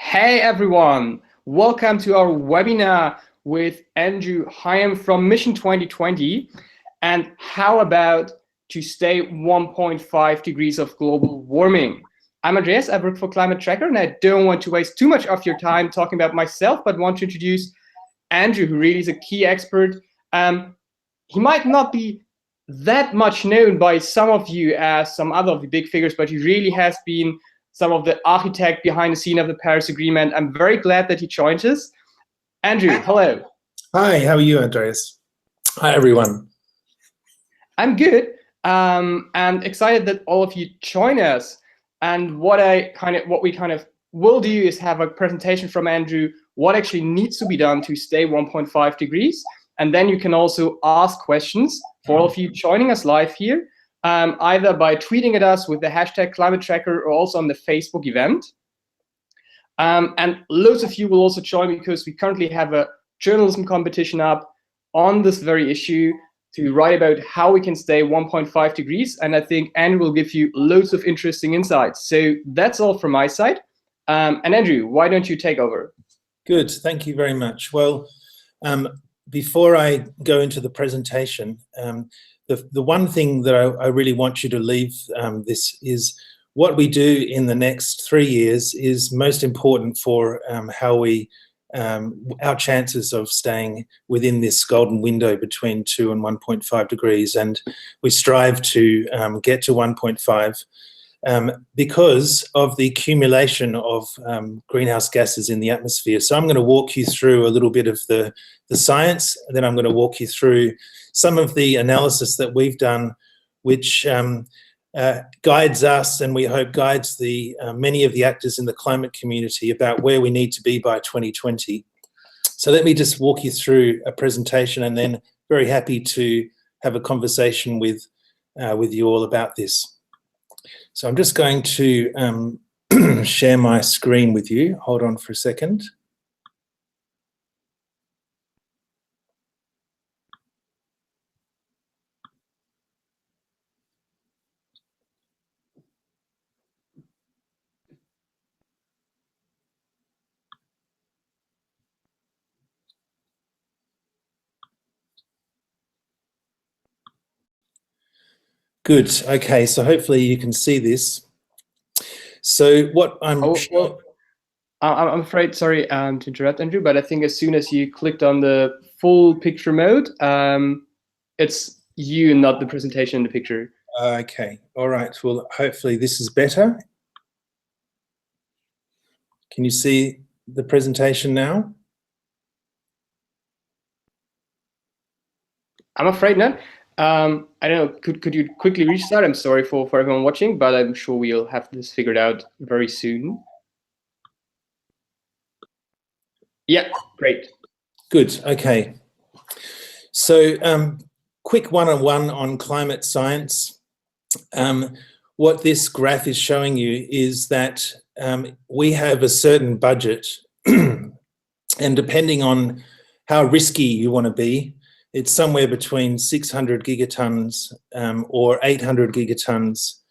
Hey everyone, welcome to our webinar with Andrew Higham from Mission 2020 and how about to stay 1.5 degrees of global warming. I'm Andreas, I work for Climate Tracker, and I don't want to waste too much of your time talking about myself, but want to introduce Andrew, who really is a key expert. He might not be that much known by some of you as some other of the big figures, but he really has been some of the architect behind the scene of the Paris Agreement. I'm very glad that he joined us. Andrew, hello. Hi, how are you, Andreas? Hi, everyone. I'm good, and excited that all of you join us. And what we will do is have a presentation from Andrew, what actually needs to be done to stay 1.5 degrees. And then you can also ask questions for all of you joining us live here, either by tweeting at us with the hashtag Climate Tracker or also on the Facebook event. And loads of you will also join because we currently have a journalism competition up on this very issue to write about how we can stay 1.5 degrees. And I think Andrew will give you loads of interesting insights. So that's all from my side. And Andrew, why don't you take over? Good, thank you very much. Well, before I go into the presentation, the one thing that I really want you to leave this is what we do in the next 3 years is most important for how we our chances of staying within this golden window between 2 and 1.5 degrees, and we strive to get to 1.5 because of the accumulation of greenhouse gases in the atmosphere. So I'm going to walk you through a little bit of the science, and then I'm going to walk you through some of the analysis that we've done, which guides us, and we hope guides the many of the actors in the climate community about where we need to be by 2020. So let me just walk you through a presentation, and then very happy to have a conversation with you all about this. So I'm just going to share my screen with you. Hold on for a second. Good. Okay, so hopefully you can see this. So what I'm I'm afraid, sorry to interrupt, Andrew, but I think as soon as you clicked on the full picture mode, it's you, not the presentation in the picture. Okay. All right. Well, hopefully this is better. Can you see the presentation now? I'm afraid not. I don't know, could you quickly restart? I'm sorry for everyone watching, but I'm sure we'll have this figured out very soon. Yeah, great. Good, okay. So quick one-on-one on climate science. What this graph is showing you is that we have a certain budget, and depending on how risky you want to be, it's somewhere between 600 gigatons or 800 gigatons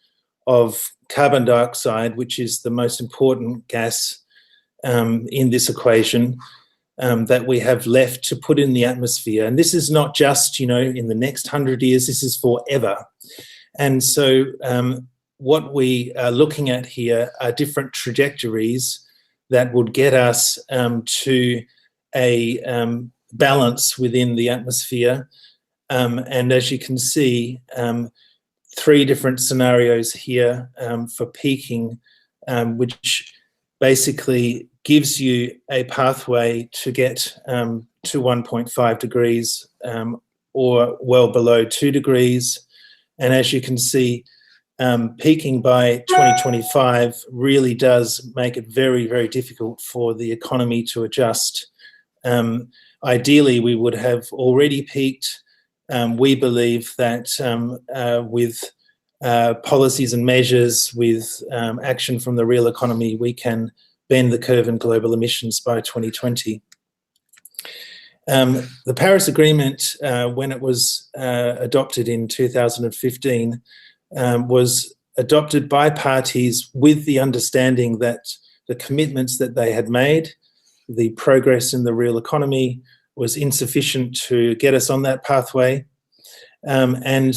of carbon dioxide, which is the most important gas in this equation that we have left to put in the atmosphere. And this is not just, you know, in the next 100 years, this is forever. And so what we are looking at here are different trajectories that would get us to a balance within the atmosphere. And as you can see, 3 different scenarios here for peaking, which basically gives you a pathway to get to 1.5 degrees or well below 2 degrees. And as you can see, peaking by 2025 really does make it very, very difficult for the economy to adjust. Ideally, we would have already peaked. We believe that with policies and measures, with action from the real economy, we can bend the curve in global emissions by 2020. The Paris Agreement, when it was adopted in 2015, was adopted by parties with the understanding that the commitments that they had made, the progress in the real economy was insufficient to get us on that pathway. And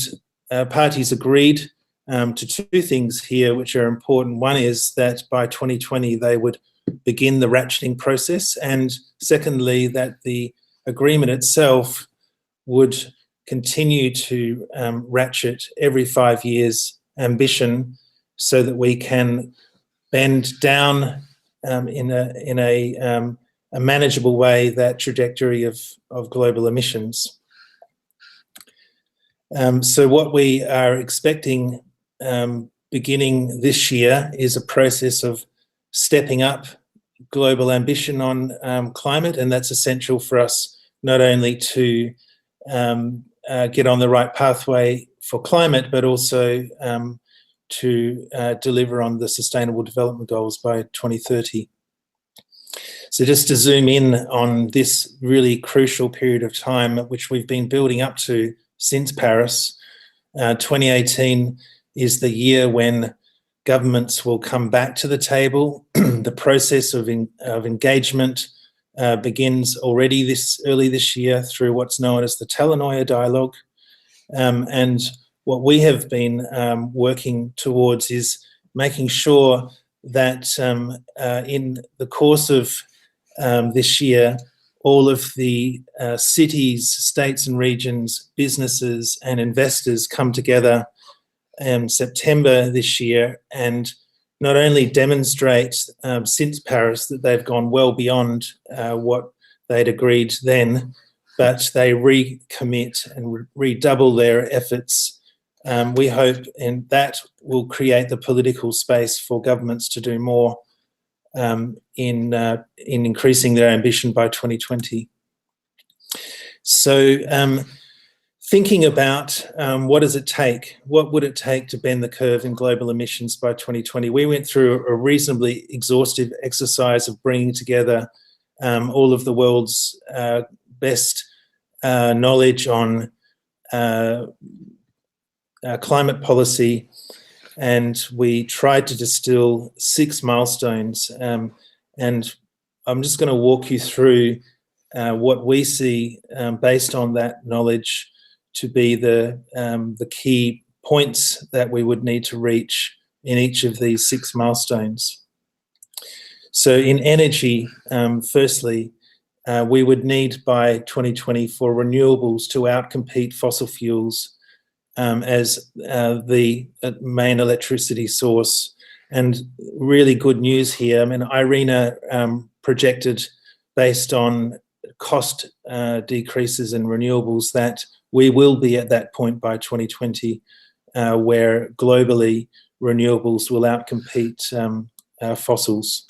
parties agreed to two things here which are important. One is that by 2020 they would begin the ratcheting process, and secondly that the agreement itself would continue to ratchet every 5 years ambition so that we can bend down in a manageable way that trajectory of global emissions. So what we are expecting beginning this year is a process of stepping up global ambition on climate, and that's essential for us not only to get on the right pathway for climate, but also to deliver on the Sustainable Development Goals by 2030. So just to zoom in on this really crucial period of time, which we've been building up to since Paris, 2018 is the year when governments will come back to the table. The process of engagement begins already early this year through what's known as the Telenoid Dialogue. And what we have been working towards is making sure that in the course of this year, all of the cities, states and regions, businesses and investors come together in September this year and not only demonstrate since Paris that they've gone well beyond what they'd agreed then, but they recommit and redouble their efforts. We hope, and that will create the political space for governments to do more in increasing their ambition by 2020. So thinking about what does it take, what would it take to bend the curve in global emissions by 2020, we went through a reasonably exhaustive exercise of bringing together all of the world's best knowledge on climate policy, and we tried to distill 6 milestones. And I'm just going to walk you through what we see based on that knowledge to be the key points that we would need to reach in each of these 6 milestones. So in energy, firstly, we would need by 2020 for renewables to outcompete fossil fuels as the main electricity source. And really good news here. I mean, IRENA projected, based on cost decreases in renewables, that we will be at that point by 2020 where globally renewables will outcompete fossils.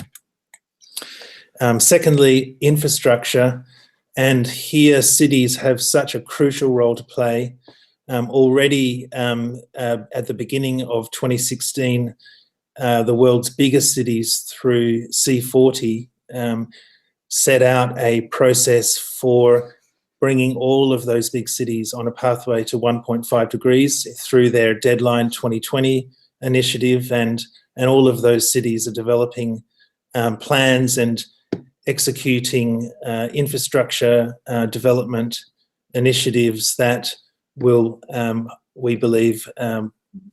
Secondly, infrastructure. And here cities have such a crucial role to play. Already at the beginning of 2016, the world's biggest cities through C40 set out a process for bringing all of those big cities on a pathway to 1.5 degrees through their Deadline 2020 initiative, and all of those cities are developing plans and executing infrastructure development initiatives that will, we believe,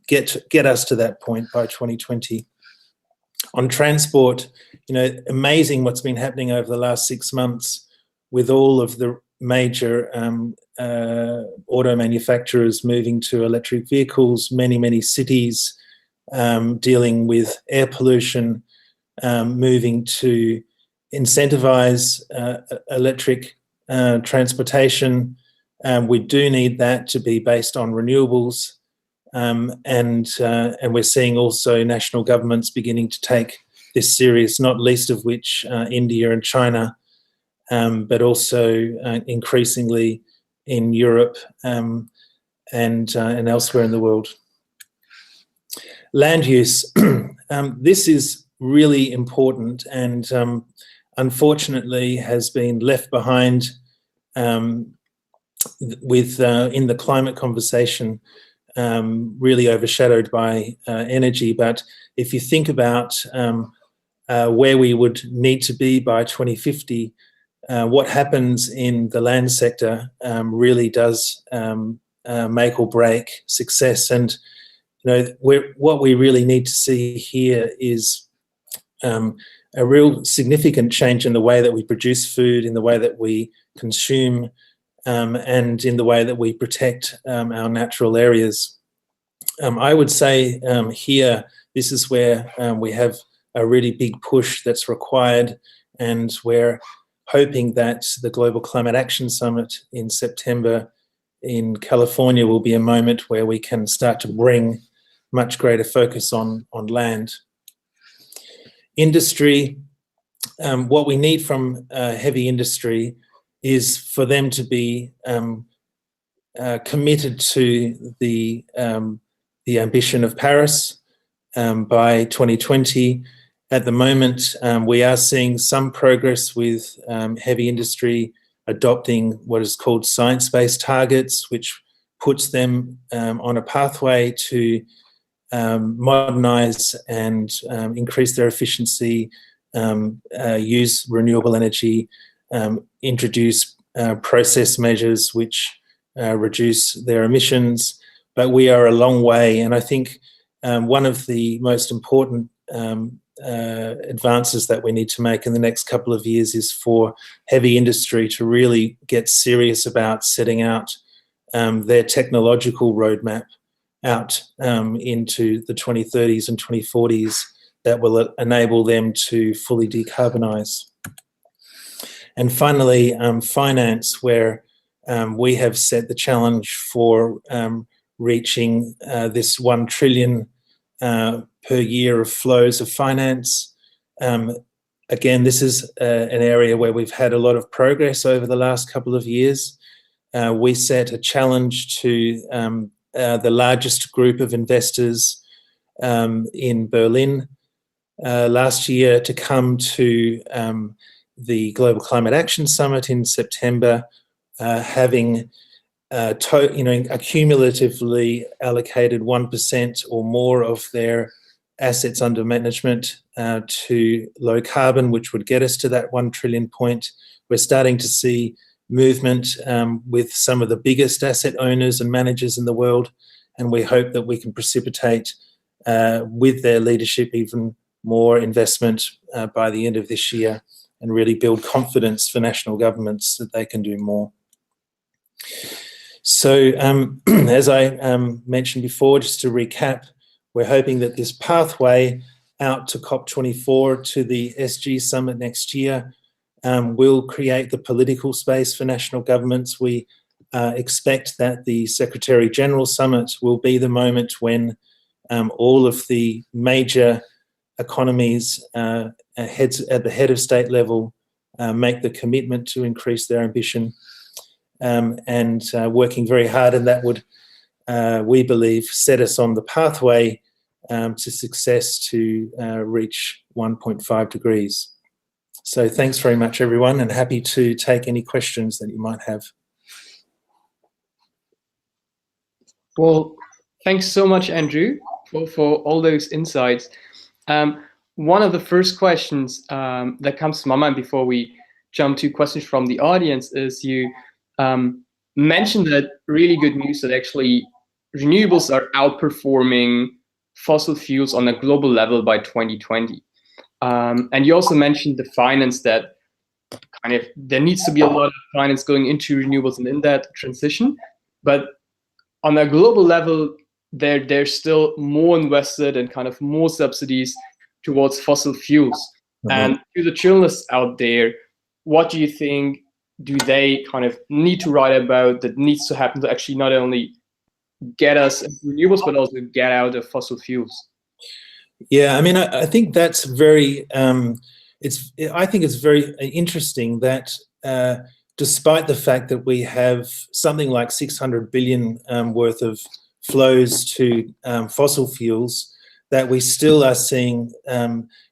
get us to that point by 2020. On transport, you know, amazing what's been happening over the last 6 months with all of the major auto manufacturers moving to electric vehicles, many cities dealing with air pollution, moving to incentivize electric transportation. We do need that to be based on renewables, and we're seeing also national governments beginning to take this serious, not least of which India and China, but also increasingly in Europe and elsewhere in the world. Land use. This is really important and unfortunately has been left behind with in the climate conversation, really overshadowed by energy. But if you think about where we would need to be by 2050, what happens in the land sector really does make or break success. And what we really need to see here is a real significant change in the way that we produce food, in the way that we consume, and in the way that we protect our natural areas. I would say here, this is where we have a really big push that's required, and we're hoping that the Global Climate Action Summit in September in California will be a moment where we can start to bring much greater focus on land. Industry, what we need from heavy industry is for them to be committed to the ambition of Paris by 2020. At the moment, we are seeing some progress with heavy industry adopting what is called science-based targets, which puts them on a pathway to modernise and increase their efficiency, use renewable energy, introduce process measures which reduce their emissions. But we are a long way, and I think one of the most important advances that we need to make in the next couple of years is for heavy industry to really get serious about setting out their technological roadmap out into the 2030s and 2040s that will enable them to fully decarbonise. And finally, finance, where we have set the challenge for reaching this 1 trillion per year of flows of finance. Again, this is an area where we've had a lot of progress over the last couple of years. We set a challenge to the largest group of investors in Berlin last year to come to the Global Climate Action Summit in September, having accumulatively allocated 1% or more of their assets under management to low carbon, which would get us to that 1 trillion point. We're starting to see movement with some of the biggest asset owners and managers in the world, and we hope that we can precipitate with their leadership even more investment by the end of this year, and really build confidence for national governments that they can do more. So as I mentioned before, just to recap, we're hoping that this pathway out to COP24, to the SG Summit next year, will create the political space for national governments. We expect that the Secretary-General Summit will be the moment when all of the major economies at the head of state level make the commitment to increase their ambition, and working very hard, and that would, we believe, set us on the pathway to success to reach 1.5 degrees. So thanks very much, everyone, and happy to take any questions that you might have. Well, thanks so much, Andrew, for all those insights. One of the first questions that comes to my mind before we jump to questions from the audience is you mentioned that really good news that actually renewables are outperforming fossil fuels on a global level by 2020. And you also mentioned the finance, that kind of there needs to be a lot of finance going into renewables and in that transition. But on a global level, there's still more invested and kind of more subsidies towards fossil fuels. Mm-hmm. And to the journalists out there, what do you think do they kind of need to write about that needs to happen to actually not only get us into renewables, but also get out of fossil fuels? Yeah, I mean, I think that's very, I think it's very interesting that despite the fact that we have something like 600 billion worth of flows to fossil fuels, that we still are seeing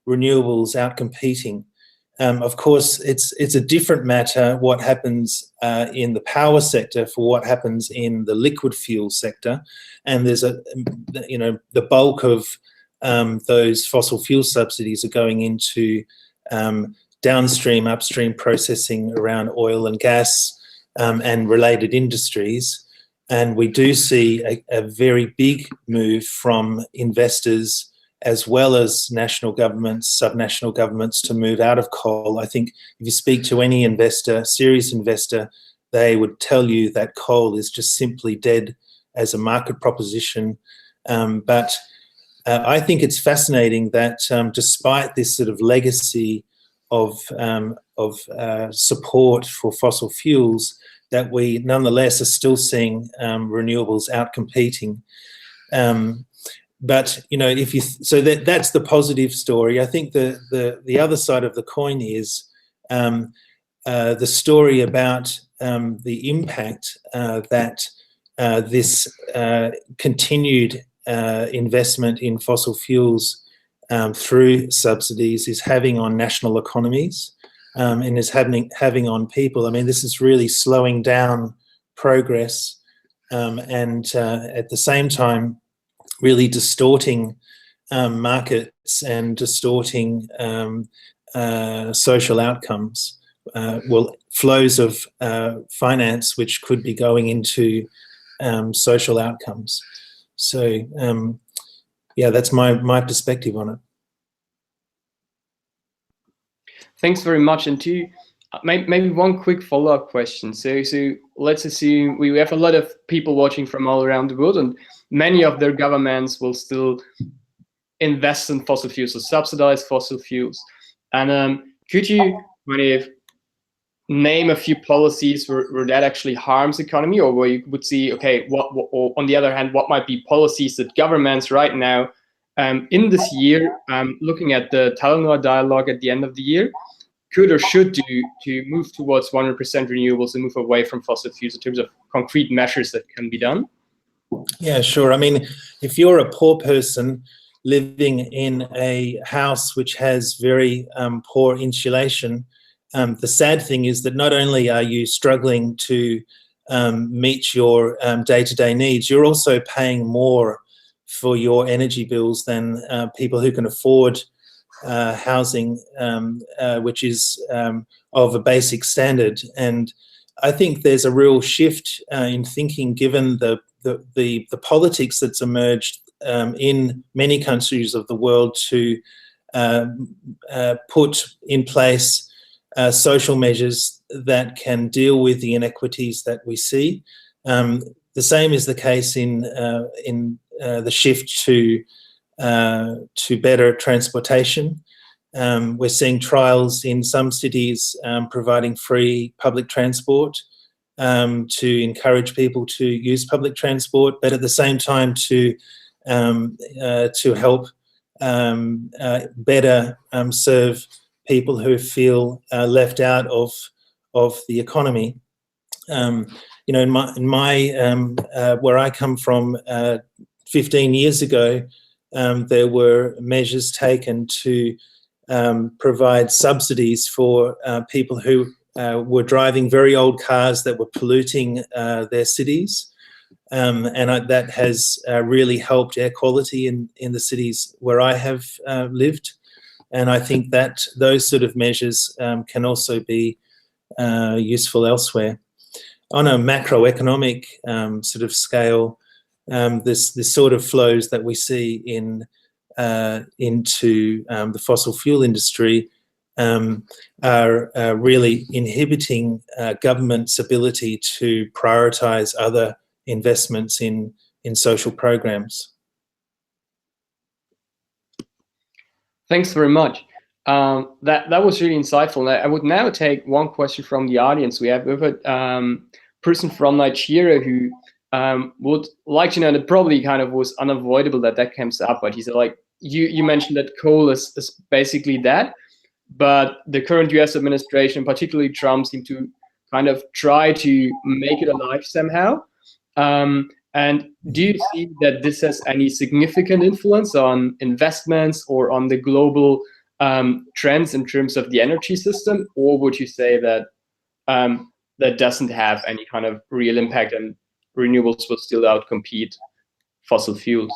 renewables outcompeting. Of course, it's a different matter what happens in the power sector for what happens in the liquid fuel sector, and there's the bulk of those fossil fuel subsidies are going into downstream, upstream processing around oil and gas and related industries. And we do see a very big move from investors as well as national governments, subnational governments, to move out of coal. I think if you speak to any investor, serious investor, they would tell you that coal is just simply dead as a market proposition. But I think it's fascinating that despite this sort of legacy of support for fossil fuels, that we nonetheless are still seeing renewables outcompeting. But you know, that's the positive story. I think the other side of the coin is the story about the impact that this continued investment in fossil fuels through subsidies is having on national economies and is having on people. I mean, this is really slowing down progress and at the same time really distorting markets and distorting social outcomes. Flows of finance which could be going into social outcomes. So yeah, that's my perspective on it. Thanks very much. And maybe one quick follow-up question. So let's assume we have a lot of people watching from all around the world, and many of their governments will still invest in fossil fuels or subsidize fossil fuels. And could you kind of name a few policies where that actually harms the economy, or where you would see, okay, or on the other hand, what might be policies that governments right now in this year, looking at the Telenoid Dialogue at the end of the year, could or should do to move towards 100% renewables and move away from fossil fuels in terms of concrete measures that can be done? Yeah, sure. I mean, if you're a poor person living in a house which has very poor insulation, the sad thing is that not only are you struggling to meet your day-to-day needs, you're also paying more for your energy bills than people who can afford housing, which is of a basic standard. And I think there's a real shift in thinking, given the politics that's emerged in many countries of the world to put in place social measures that can deal with the inequities that we see. The same is the case in the shift to better transportation. We're seeing trials in some cities providing free public transport to encourage people to use public transport, but at the same time to help better serve people who feel left out of the economy. You know, in my where I come from, 15 years ago, there were measures taken to provide subsidies for people who were driving very old cars that were polluting their cities. And that has really helped air quality in the cities where I have lived. And I think that those sort of measures can also be useful elsewhere. On a macroeconomic sort of scale, this sort of flows that we see into the fossil fuel industry are really inhibiting government's ability to prioritise other investments in social programs. Thanks very much. That was really insightful. I would now take one question from the audience. We have a person from Nigeria who would like to know, that probably kind of was unavoidable that comes up, but he said, like, you mentioned that coal is basically that, but the current US administration, particularly Trump, seem to kind of try to make it alive somehow. And do you see that this has any significant influence on investments or on the global trends in terms of the energy system, or would you say that that doesn't have any kind of real impact and renewables will still outcompete fossil fuels?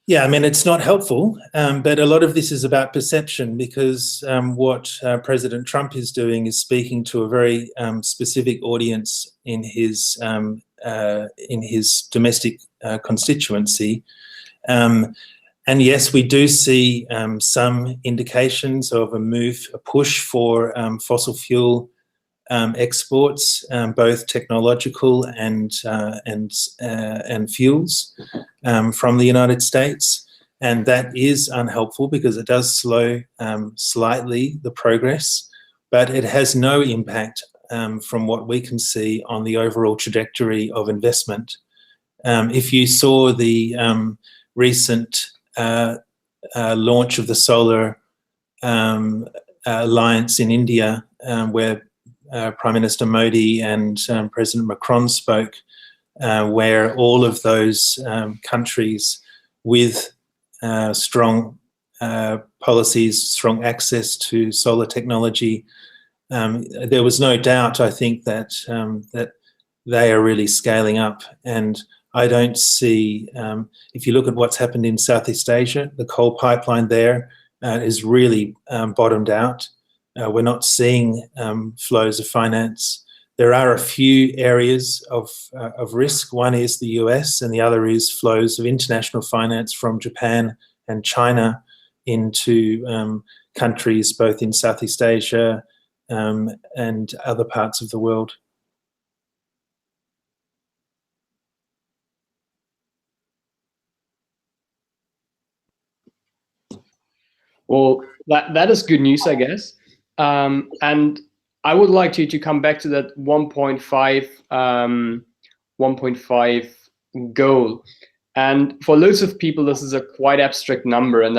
Yeah, I mean, it's not helpful, but a lot of this is about perception, because what President Trump is doing is speaking to a very specific audience in his domestic constituency. And yes, we do see some indications of a push for fossil fuel exports, both technological and fuels, from the United States, and that is unhelpful because it does slow slightly the progress, but it has no impact from what we can see on the overall trajectory of investment. If you saw the recent launch of the solar alliance in India, where Prime Minister Modi and President Macron spoke, where all of those countries with strong policies, strong access to solar technology, there was no doubt, I think, that that they are really scaling up. And I don't see, if you look at what's happened in Southeast Asia, the coal pipeline there is really bottomed out. We're not seeing flows of finance. There are a few areas of risk. One is the US, and the other is flows of international finance from Japan and China into countries both in Southeast Asia and other parts of the world. Well, that is good news, I guess. And I would like to come back to that 1.5 goal. And for loads of people, this is a quite abstract number. And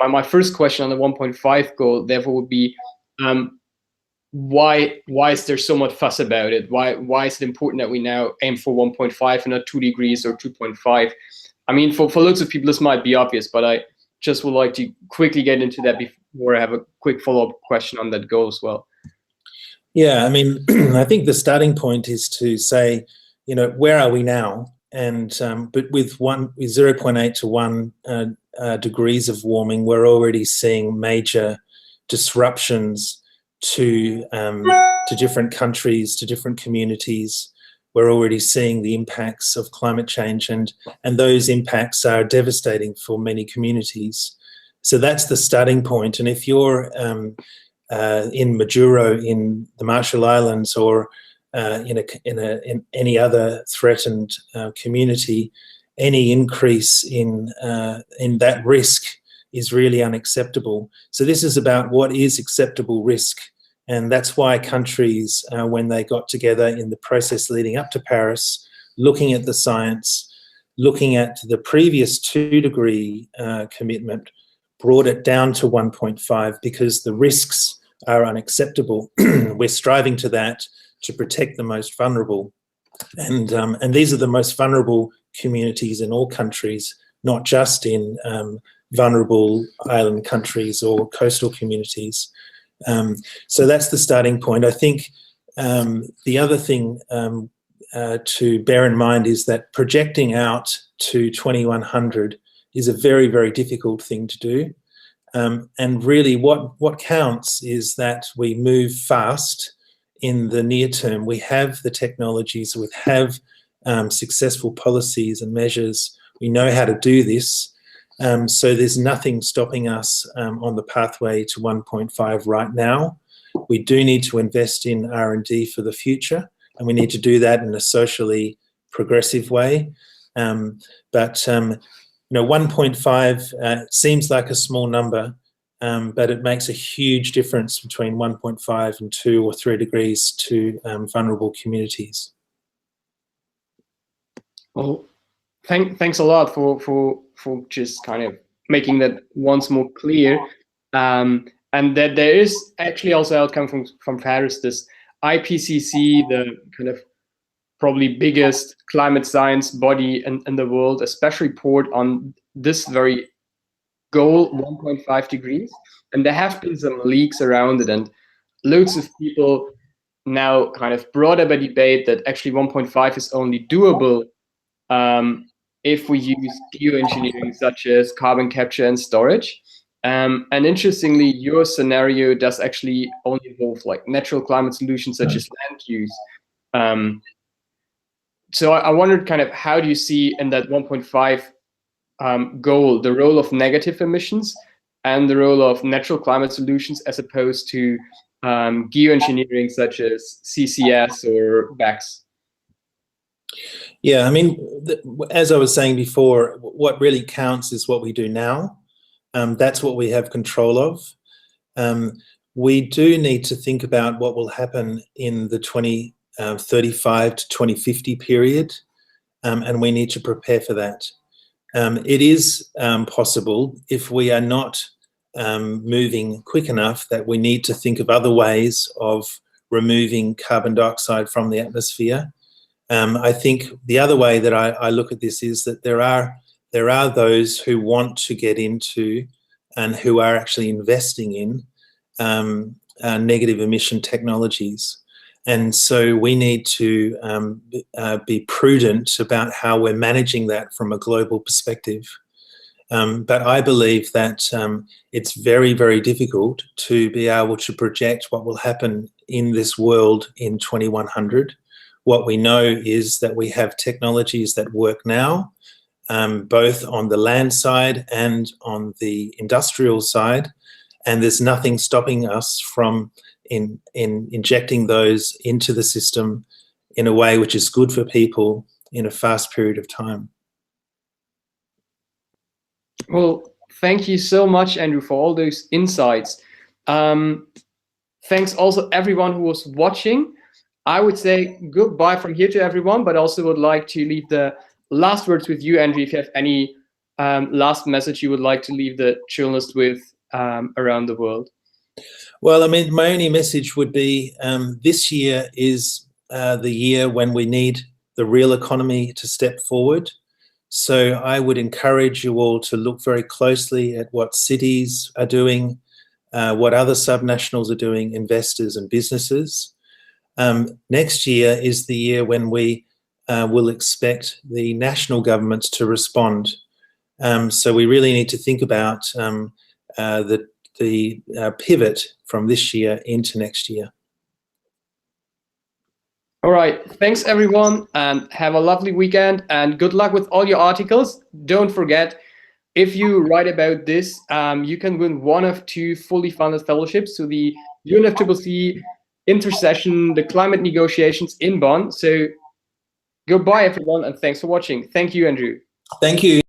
my first question on the 1.5 goal, therefore, would be, why is there so much fuss about it? Why is it important that we now aim for 1.5 and not 2 degrees or 2.5? I mean, for loads of people, this might be obvious, but I just would like to quickly get into that before I have a quick follow-up question on that goal as well. Yeah, I mean, I think the starting point is to say, you know, where are we now? And but with 0.8 to 1 degrees of warming, we're already seeing major disruptions to different countries, to different communities. We're already seeing the impacts of climate change, and those impacts are devastating for many communities. So that's the starting point. And if you're in Majuro in the Marshall Islands, or in any other threatened community, any increase in that risk is really unacceptable. So this is about what is acceptable risk. And that's why countries, when they got together in the process leading up to Paris, looking at the science, looking at the previous 2-degree commitment, brought it down to 1.5 because the risks are unacceptable. We're striving to that to protect the most vulnerable. And these are the most vulnerable communities in all countries, not just in vulnerable island countries or coastal communities. So that's the starting point. I think the other thing to bear in mind is that projecting out to 2100 is a very, very difficult thing to do. And really what counts is that we move fast in the near term. We have the technologies, we have successful policies and measures. We know how to do this. So there's nothing stopping us on the pathway to 1.5 right now. We do need to invest in R&D for the future, and we need to do that in a socially progressive way. But 1.5 seems like a small number, but it makes a huge difference between 1.5 and 2 or 3 degrees to vulnerable communities. Well, thanks a lot for just kind of making that once more clear, and that there is actually also outcome from Paris. This IPCC, the kind of probably biggest climate science body in the world, a special report on this very goal, 1.5 degrees, and there have been some leaks around it, and loads of people now kind of brought up a debate that actually 1.5 is only doable if we use geoengineering such as carbon capture and storage. And interestingly, your scenario does actually only involve like natural climate solutions such as land use. So I wondered kind of how do you see in that 1.5 goal the role of negative emissions and the role of natural climate solutions as opposed to geoengineering such as CCS or BECCS? Yeah, I mean, as I was saying before, what really counts is what we do now. That's what we have control of. We do need to think about what will happen in the 2035 to 2050 period, and we need to prepare for that. It is possible, if we are not moving quick enough, that we need to think of other ways of removing carbon dioxide from the atmosphere. I think the other way that I look at this is that there are those who want to get into and who are actually investing in negative emission technologies. And so we need to be prudent about how we're managing that from a global perspective. But I believe that it's very, very difficult to be able to project what will happen in this world in 2100. What we know is that we have technologies that work now, both on the land side and on the industrial side, and there's nothing stopping us from in injecting those into the system in a way which is good for people in a fast period of time. Well, thank you so much, Andrew, for all those insights. Thanks also everyone who was watching. I would say goodbye from here to everyone, but also would like to leave the last words with you, Andrew, if you have any last message you would like to leave the journalists with around the world. Well, I mean, my only message would be this year is the year when we need the real economy to step forward. So I would encourage you all to look very closely at what cities are doing, what other subnationals are doing, investors and businesses. Next year is the year when we will expect the national governments to respond. So we really need to think about the pivot from this year into next year. All right, thanks everyone, and have a lovely weekend, and good luck with all your articles. Don't forget, if you write about this, you can win one of 2 fully funded fellowships to the UNFCCC Intersession, the climate negotiations in Bonn. So goodbye everyone, and thanks for watching. Thank you, Andrew. Thank you.